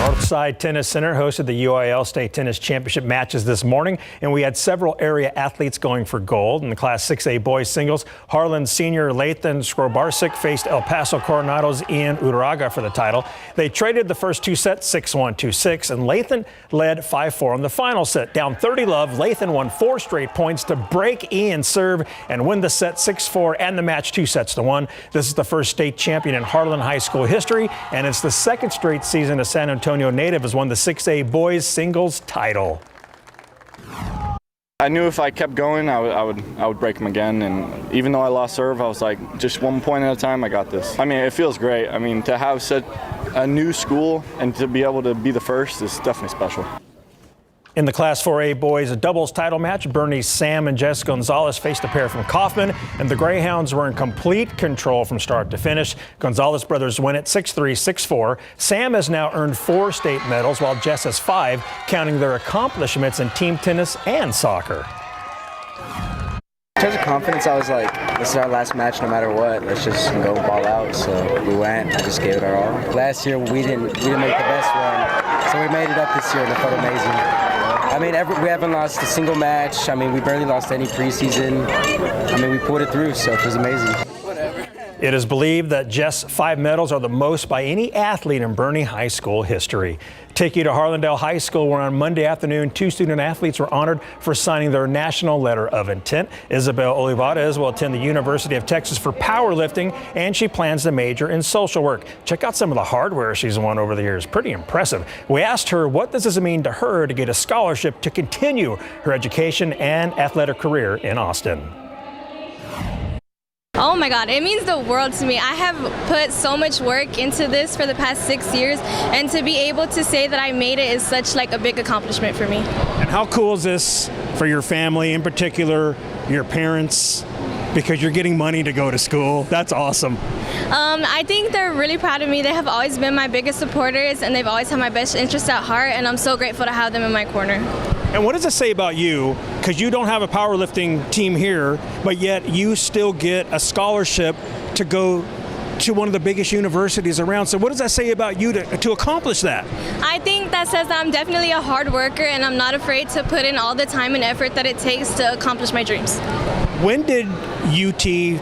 Northside Tennis Center hosted the UIL State Tennis Championship matches this morning, and we had several area athletes going for gold. In the Class 6A boys singles, Harlan senior Lathan Skrobarczyk faced El Paso Coronado's Ian Uraga for the title. They traded the first two sets 6-1, 2-6, and Lathan led 5-4 in the final set. Down 30-love, Lathan won 4 straight points to break Ian's serve and win the set 6-4 and the match 2-1. This is the first state champion in Harlan High School history, and it's the second straight season a San Antonio native has won the 6A boys singles title. I knew if I kept going, I would break them again. And even though I lost serve, I was like, just 1 point at a time, I got this. I mean, it feels great. I mean, to have such a new school and to be able to be the first is definitely special. In the Class 4A boys doubles title match, Bernie's Sam and Jess Gonzalez faced a pair from Kaufman, and the Greyhounds were in complete control from start to finish. Gonzalez brothers win it 6-3, 6-4. Sam has now earned 4 state medals, while Jess has 5, counting their accomplishments in team tennis and soccer. In terms of confidence, I was like, this is our last match no matter what. Let's just go ball out. So we went, I just gave it our all. Last year we didn't make the best run, so we made it up this year and it felt amazing. I mean, we haven't lost a single match. I mean, we barely lost any preseason. I mean, we pulled it through, so it was amazing. Whatever. It is believed that Jess' 5 medals are the most by any athlete in Bernie High School history. Take you to Harlandale High School, where on Monday afternoon, 2 student athletes were honored for signing their national letter of intent. Isabel Olivares will attend the University of Texas for powerlifting, and she plans to major in social work. Check out some of the hardware she's won over the years. Pretty impressive. We asked her, what does this mean to her to get a scholarship to continue her education and athletic career in Austin? Oh my God, it means the world to me. I have put so much work into this for the past 6 years, and to be able to say that I made it is such like a big accomplishment for me. And how cool is this for your family, in particular your parents, because you're getting money to go to school? That's awesome. I think they're really proud of me. They have always been my biggest supporters, and they've always had my best interest at heart, and I'm so grateful to have them in my corner. And what does it say about you? Because you don't have a powerlifting team here, but yet you still get a scholarship to go to one of the biggest universities around. So what does that say about you to accomplish that? I think that says that I'm definitely a hard worker, and I'm not afraid to put in all the time and effort that it takes to accomplish my dreams. When did UT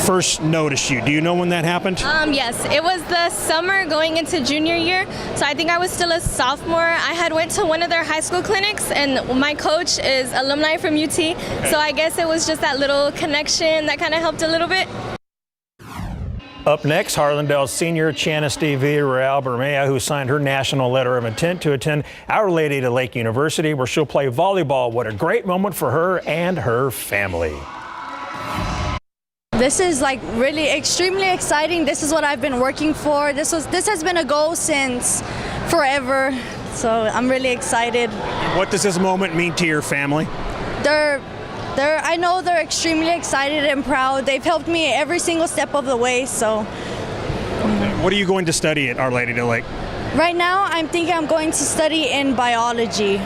first notice you? Do you know when that happened? Yes, it was the summer going into junior year, so I think I was still a sophomore. I had went to one of their high school clinics, and my coach is alumni from UT, so I guess it was just that little connection that kind of helped a little bit. Up next, Harlandale's senior Chanasty Villarreal Bermea, who signed her national letter of intent to attend Our Lady of Lake University, where she'll play volleyball. What a great moment for her and her family. This is like really extremely exciting. This is what I've been working for. This has been a goal since forever. So I'm really excited. What does this moment mean to your family? I know they're extremely excited and proud. They've helped me every single step of the way. So. What are you going to study at Our Lady of Lake? Right now, I'm thinking I'm going to study in biology.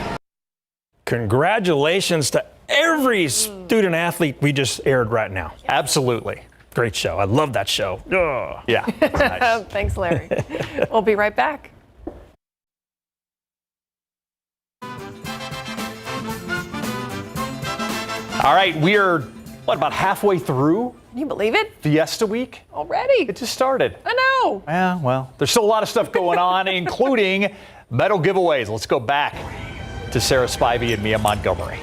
Congratulations to every student athlete we just aired right now. Absolutely. Great show. I love that show. Oh, yeah. Nice. Thanks, Larry. We'll be right back. All right, we are, about halfway through? Can you believe it? Fiesta week? Already? It just started. I know. Yeah, well, there's still a lot of stuff going on, including medal giveaways. Let's go back to Sarah Spivey and Mia Montgomery.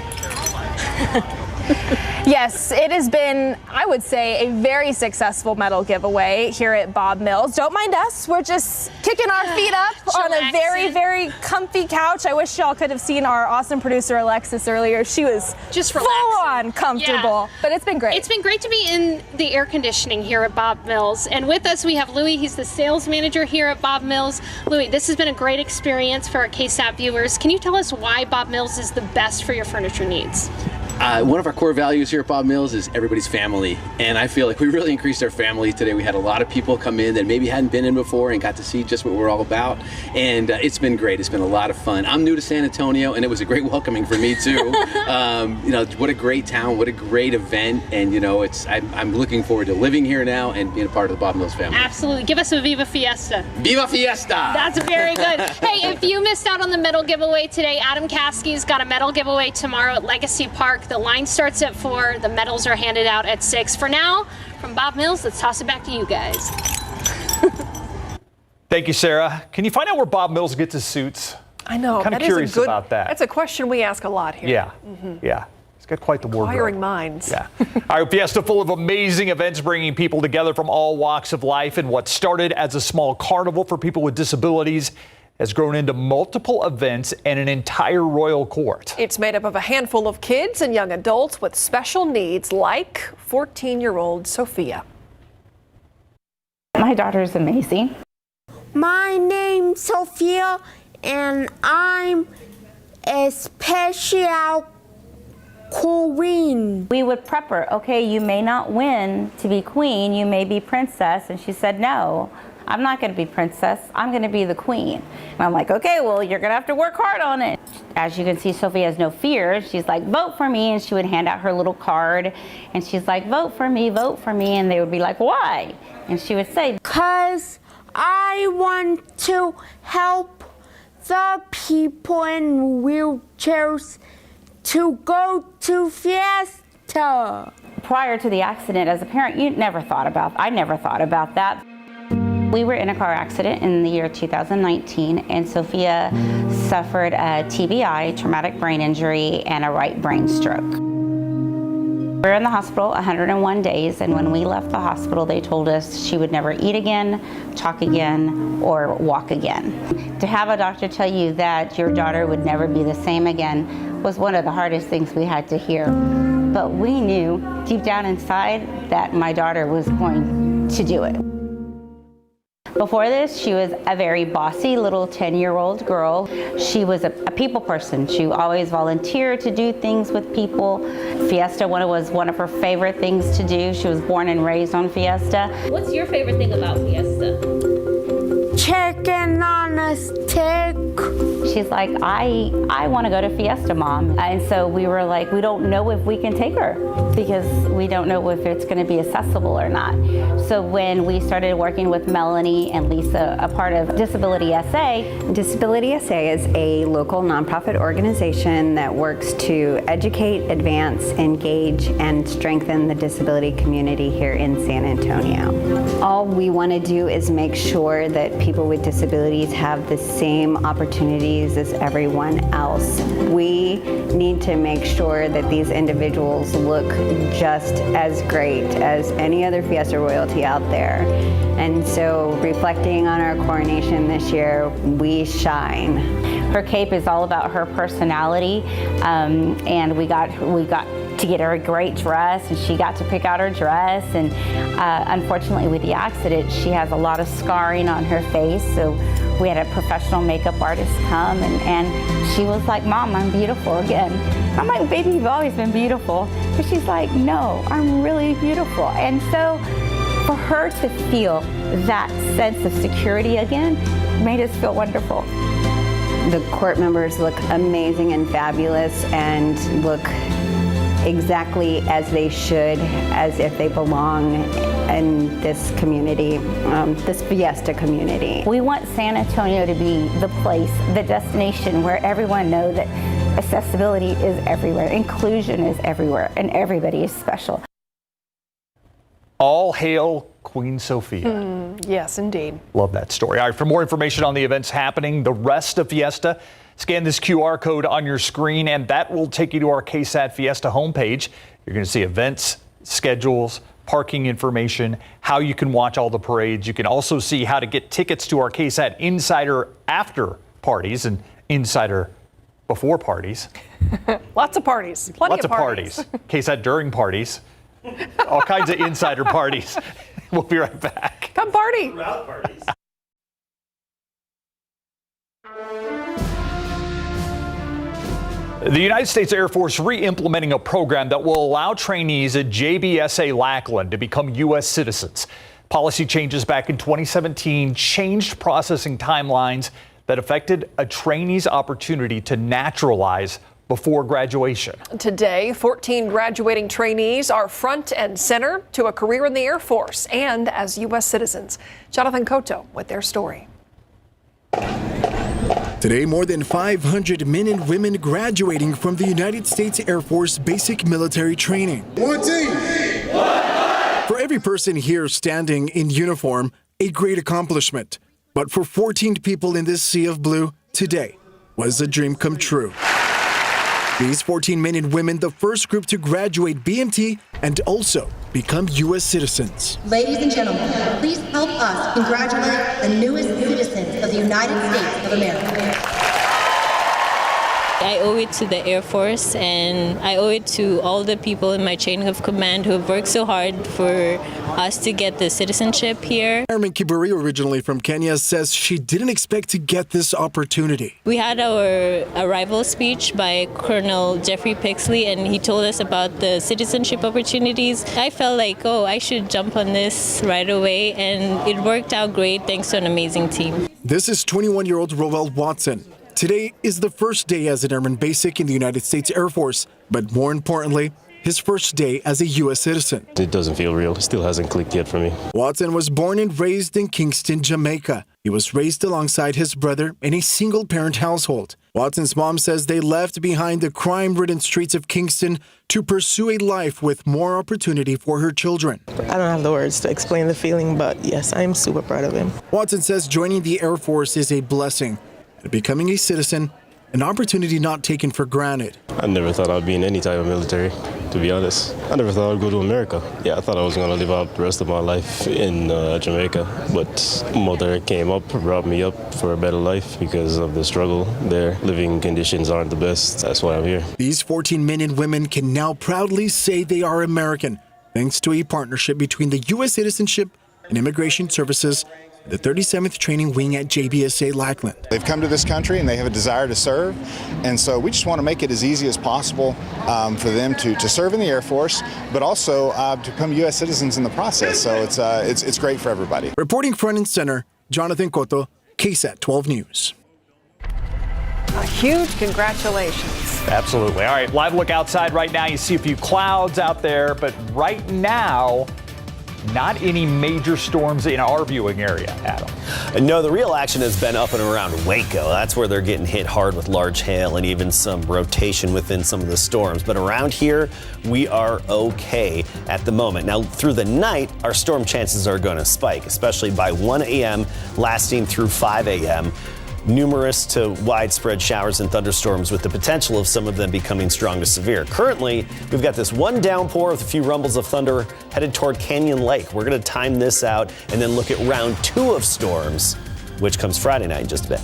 Yes, it has been, I would say, a very successful medal giveaway here at Bob Mills. Don't mind us. We're just kicking our feet up on a very, very comfy couch. I wish y'all could have seen our awesome producer, Alexis, earlier. She was just full on comfortable, but it's been great. It's been great to be in the air conditioning here at Bob Mills. And with us, we have Louis. He's the sales manager here at Bob Mills. Louis, this has been a great experience for our KSAT viewers. Can you tell us why Bob Mills is the best for your furniture needs? One of our core values here at Bob Mills is everybody's family, and I feel like we really increased our family today. We had a lot of people come in that maybe hadn't been in before and got to see just what we're all about, and it's been great. It's been a lot of fun. I'm new to San Antonio, and it was a great welcoming for me too. What a great town, what a great event, and I'm looking forward to living here now and being a part of the Bob Mills family. Absolutely. Give us a Viva Fiesta. Viva Fiesta! That's very good. Hey, If you missed out on the medal giveaway today, Adam Caskey's got a medal giveaway tomorrow at Legacy Park. The line starts at 4. The medals are handed out at 6. For now, from Bob Mills, let's toss it back to you guys. Thank you, Sarah. Can you find out where Bob Mills gets his suits? I know. Kind of curious about that. That's a question we ask a lot here. Yeah, yeah. He's got quite the wardrobe. Inquiring minds. Yeah. All right, Fiesta full of amazing events bringing people together from all walks of life. And what started as a small carnival for people with disabilities has grown into multiple events and an entire royal court. It's made up of a handful of kids and young adults with special needs, like 14-year-old Sophia. My daughter's amazing. My name's Sophia, and I'm a special queen. We would prep her. Okay, you may not win to be queen. You may be princess. And she said, no, I'm not going to be princess. I'm going to be the queen. And I'm like, okay, well, you're going to have to work hard on it. As you can see, Sophia has no fear. She's like, vote for me. And she would hand out her little card. And she's like, vote for me, vote for me. And they would be like, why? And she would say, because I want to help the people in wheelchairs to go to Fiesta. Prior to the accident, as a parent, I never thought about that. We were in a car accident in the year 2019, and Sophia suffered a TBI, traumatic brain injury, and a right brain stroke. We were in the hospital 101 days, and when we left the hospital, they told us she would never eat again, talk again, or walk again. To have a doctor tell you that your daughter would never be the same again was one of the hardest things we had to hear. But we knew deep down inside that my daughter was going to do it. Before this, she was a very bossy little 10-year-old girl. She was a people person. She always volunteered to do things with people. Fiesta was one of her favorite things to do. She was born and raised on Fiesta. What's your favorite thing about Fiesta? Chicken on a stick. She's like, I want to go to Fiesta, Mom. And so we were like, we don't know if we can take her because we don't know if it's going to be accessible or not. So when we started working with Melanie and Lisa, a part of Disability SA. Disability SA is a local nonprofit organization that works to educate, advance, engage, and strengthen the disability community here in San Antonio. All we want to do is make sure that people with disabilities have the same opportunities as everyone else. We need to make sure that these individuals look just as great as any other Fiesta royalty out there. And so reflecting on our coronation this year, we shine. Her cape is all about her personality, and we got to get her a great dress, and she got to pick out her dress. And unfortunately, with the accident, she has a lot of scarring on her face, so we had a professional makeup artist come, and she was like, Mom, I'm beautiful again. I'm like, baby, you've always been beautiful. But she's like, no, I'm really beautiful. And so for her to feel that sense of security again made us feel wonderful. The court members look amazing and fabulous and look exactly as they should, as if they belong in this community, this Fiesta community. We want San Antonio to be the place, the destination where everyone knows that accessibility is everywhere, inclusion is everywhere, and everybody is special. All hail Queen Sophia. Yes, indeed. Love that story. All right, for more information on the events happening, the rest of Fiesta, scan this QR code on your screen, and that will take you to our KSAT Fiesta homepage. You're going to see events, schedules, parking information, how you can watch all the parades. You can also see how to get tickets to our KSAT Insider after parties and Insider before parties. Lots of parties. Lots of parties. KSAT during parties. All kinds of insider parties. We'll be right back. Come party. Throughout parties. The United States Air Force re-implementing a program that will allow trainees at JBSA Lackland to become U.S. citizens. Policy changes back in 2017 changed processing timelines that affected a trainee's opportunity to naturalize before graduation. Today, 14 graduating trainees are front and center to a career in the Air Force and as U.S. citizens. Jonathan Cotto with their story. Today, more than 500 men and women graduating from the United States Air Force basic military training. One team. For every person here standing in uniform, a great accomplishment. But for 14 people in this sea of blue, today was a dream come true. These 14 men and women, the first group to graduate BMT and also become U.S. citizens. Ladies and gentlemen, please help us congratulate the newest citizens of the United States of America. I owe it to the Air Force, and I owe it to all the people in my chain of command who have worked so hard for us to get the citizenship here. Airman Kiburi, originally from Kenya, says she didn't expect to get this opportunity. We had our arrival speech by Colonel Jeffrey Pixley, and he told us about the citizenship opportunities. I felt like, oh, I should jump on this right away, and it worked out great thanks to an amazing team. This is 21-year-old Rowell Watson. Today is the first day as an Airman Basic in the United States Air Force, but more importantly, his first day as a U.S. citizen. It doesn't feel real. It still hasn't clicked yet for me. Watson was born and raised in Kingston, Jamaica. He was raised alongside his brother in a single-parent household. Watson's mom says they left behind the crime-ridden streets of Kingston to pursue a life with more opportunity for her children. I don't have the words to explain the feeling, but yes, I'm super proud of him. Watson says joining the Air Force is a blessing. Becoming a citizen, an opportunity not taken for granted. I never thought I'd be in any type of military, to be honest. I never thought I'd go to America. Yeah, I thought I was going to live out the rest of my life in Jamaica, but mother came up, brought me up for a better life because of the struggle there. Living conditions aren't the best. That's why I'm here. These 14 men and women can now proudly say they are American, thanks to a partnership between the U.S. Citizenship and Immigration Services, the 37th Training Wing at JBSA Lackland. They've come to this country and they have a desire to serve, and so we just want to make it as easy as possible for them to serve in the Air Force, but also to become U.S. citizens in the process. So it's great for everybody. Reporting front and center, Jonathan Cotto, KSAT12 News. A huge congratulations. Absolutely. All right, live look outside right now. You see a few clouds out there, but right now, not any major storms in our viewing area, Adam. No, the real action has been up and around Waco. That's where they're getting hit hard with large hail and even some rotation within some of the storms. But around here, we are okay at the moment. Now, through the night, our storm chances are going to spike, especially by 1 a.m., lasting through 5 a.m. Numerous to widespread showers and thunderstorms with the potential of some of them becoming strong to severe. Currently, we've got this one downpour with a few rumbles of thunder headed toward Canyon Lake. We're going to time this out and then look at round 2 of storms, which comes Friday night in just a bit.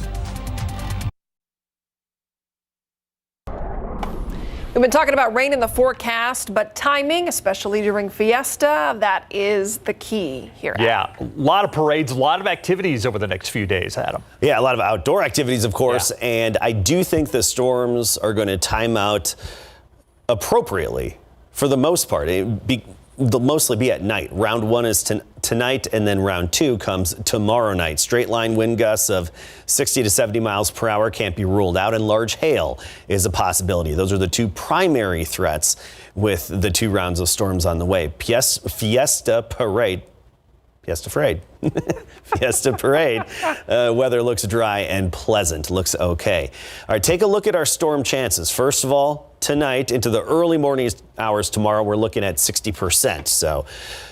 We've been talking about rain in the forecast, but timing, especially during Fiesta, that is the key here. Yeah, a lot of parades, a lot of activities over the next few days, Adam. Yeah, a lot of outdoor activities, of course, and I do think the storms are going to time out appropriately for the most part. They'll mostly be at night. Round 1 is tonight, and then round 2 comes tomorrow night. Straight line wind gusts of 60 to 70 miles per hour can't be ruled out, and large hail is a possibility. Those are the 2 primary threats with the 2 rounds of storms on the way. Fiesta Parade. Weather looks dry and pleasant. Looks okay. All right, take a look at our storm chances. First of all, tonight into the early morning hours tomorrow, we're looking at 60%. So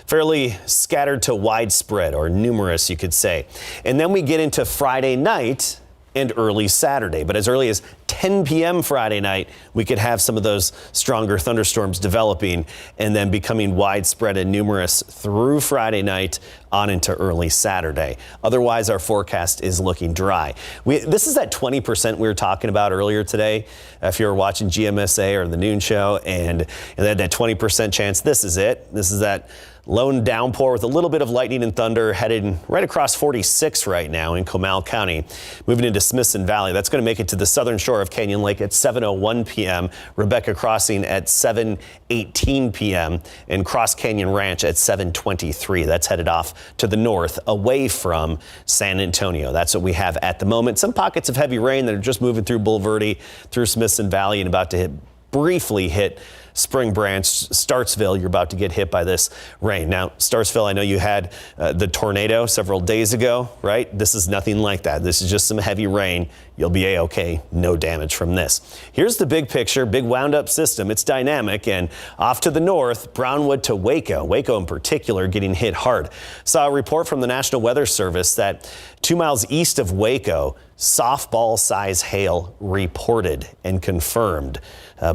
fairly scattered to widespread, or numerous, you could say. And then we get into Friday night and early Saturday. But as early as 10 p.m. Friday night, we could have some of those stronger thunderstorms developing and then becoming widespread and numerous through Friday night on into early Saturday. Otherwise, our forecast is looking dry. This is that 20% we were talking about earlier today. If you were watching GMSA or the noon show and they had that 20% chance, this is it. This is that lone downpour with a little bit of lightning and thunder headed right across 46 right now in Comal County, moving into Smithson Valley. That's going to make it to the southern shore of Canyon Lake at 7:01 p.m., Rebecca Crossing at 7:18 p.m., and Cross Canyon Ranch at 7:23. That's headed off to the north away from San Antonio. That's what we have at the moment. Some pockets of heavy rain that are just moving through Bulverde, through Smithson Valley, and about to briefly hit Spring Branch, Startsville. You're about to get hit by this rain. Now, Startsville, I know you had the tornado several days ago, right? This is nothing like that. This is just some heavy rain you'll be A-OK, no damage from this. Here's the big picture, big wound up system. It's dynamic, and off to the north, Brownwood to Waco in particular getting hit hard. Saw a report from the National Weather Service that 2 miles east of Waco, softball size hail reported and confirmed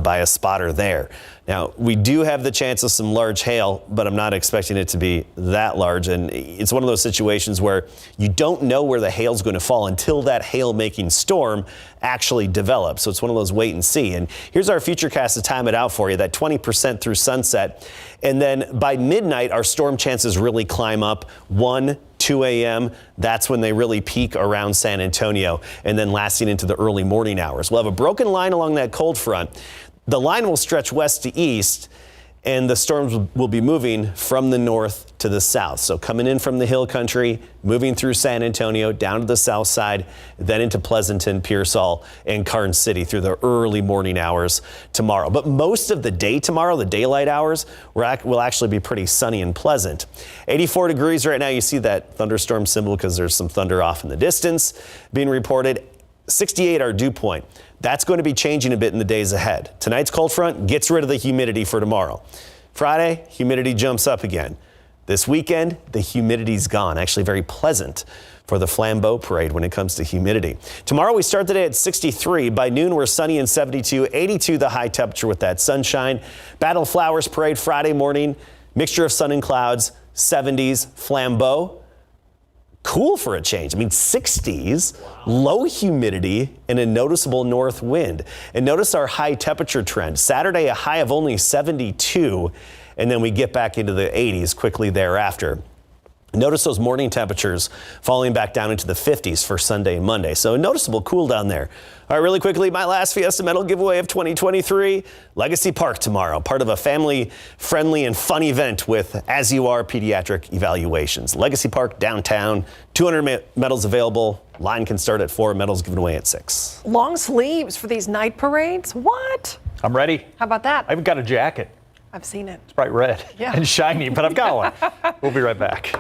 by a spotter there. Now, we do have the chance of some large hail, but I'm not expecting it to be that large. And it's one of those situations where you don't know where the hail's going to fall until that hail-making storm actually develops. So it's one of those wait and see. And here's our futurecast to time it out for you, that 20% through sunset. And then by midnight, our storm chances really climb up. 2 a.m., that's when they really peak around San Antonio, and then lasting into the early morning hours. We'll have a broken line along that cold front. The line will stretch west to east, and the storms will be moving from the north to the south. So coming in from the hill country, moving through San Antonio, down to the south side, then into Pleasanton, Pearsall, and Karnes City through the early morning hours tomorrow. But most of the day tomorrow, the daylight hours, will actually be pretty sunny and pleasant. 84 degrees right now. You see that thunderstorm symbol because there's some thunder off in the distance being reported. 68 our dew point. That's going to be changing a bit in the days ahead. Tonight's cold front gets rid of the humidity for tomorrow. Friday, humidity jumps up again. This weekend, the humidity's gone. Actually very pleasant for the Flambeau Parade when it comes to humidity. Tomorrow we start the day at 63. By noon we're sunny and 72. 82 the high temperature with that sunshine. Battle of Flowers Parade Friday morning. Mixture of sun and clouds. 70s. Flambeau. Cool for a change. I mean, 60s, low humidity, and a noticeable north wind. And notice our high temperature trend. Saturday, a high of only 72, and then we get back into the 80s quickly thereafter. Notice those morning temperatures falling back down into the 50s for Sunday and Monday. So a noticeable cool down there. All right, really quickly, my last Fiesta medal giveaway of 2023, Legacy Park tomorrow, part of a family-friendly and fun event with As You Are pediatric evaluations. Legacy Park downtown, 200 medals available. Line can start at 4, medals given away at 6. Long sleeves for these night parades? What? I'm ready. How about that? I even got a jacket. I've seen it. It's bright red and shiny, but I've got one. We'll be right back.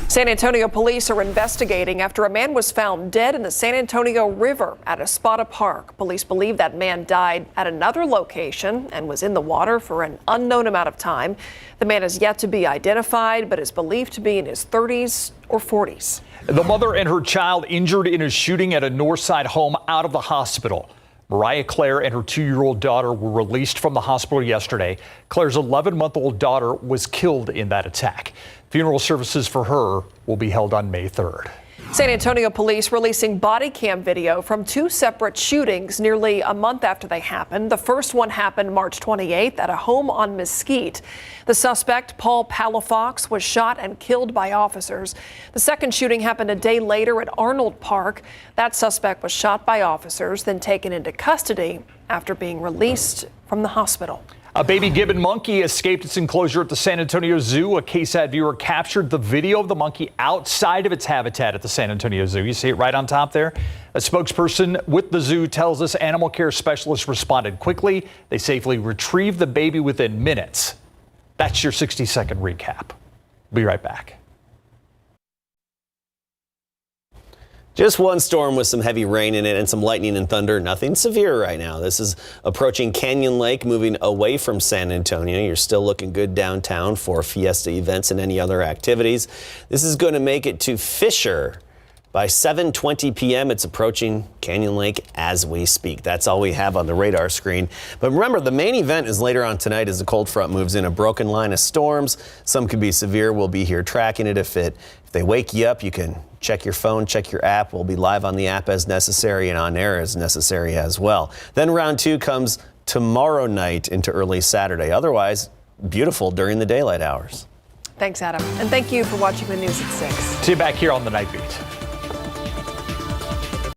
San Antonio police are investigating after a man was found dead in the San Antonio River at Espada Park. Police believe that man died at another location and was in the water for an unknown amount of time. The man is yet to be identified, but is believed to be in his 30s or 40s. The mother and her child injured in a shooting at a Northside home out of the hospital. Mariah Claire and her 2-year-old daughter were released from the hospital yesterday. Claire's 11-month-old daughter was killed in that attack. Funeral services for her will be held on May 3rd. San Antonio police releasing body cam video from 2 separate shootings nearly a month after they happened. The first one happened March 28th at a home on Mesquite. The suspect, Paul Palafox, was shot and killed by officers. The second shooting happened a day later at Arnold Park. That suspect was shot by officers, then taken into custody after being released from the hospital. A baby gibbon monkey escaped its enclosure at the San Antonio Zoo. A KSAT viewer captured the video of the monkey outside of its habitat at the San Antonio Zoo. You see it right on top there. A spokesperson with the zoo tells us animal care specialists responded quickly. They safely retrieved the baby within minutes. That's your 60-second recap. Be right back. Just one storm with some heavy rain in it and some lightning and thunder. Nothing severe right now. This is approaching Canyon Lake, moving away from San Antonio. You're still looking good downtown for Fiesta events and any other activities. This is going to make it to Fisher. By 7:20 p.m., it's approaching Canyon Lake as we speak. That's all we have on the radar screen. But remember, the main event is later on tonight as the cold front moves in. A broken line of storms. Some could be severe. We'll be here tracking it. If they wake you up, you can check your phone, check your app. We'll be live on the app as necessary and on air as necessary as well. Then round 2 comes tomorrow night into early Saturday. Otherwise, beautiful during the daylight hours. Thanks, Adam. And thank you for watching the news at 6. See you back here on the Night Beat.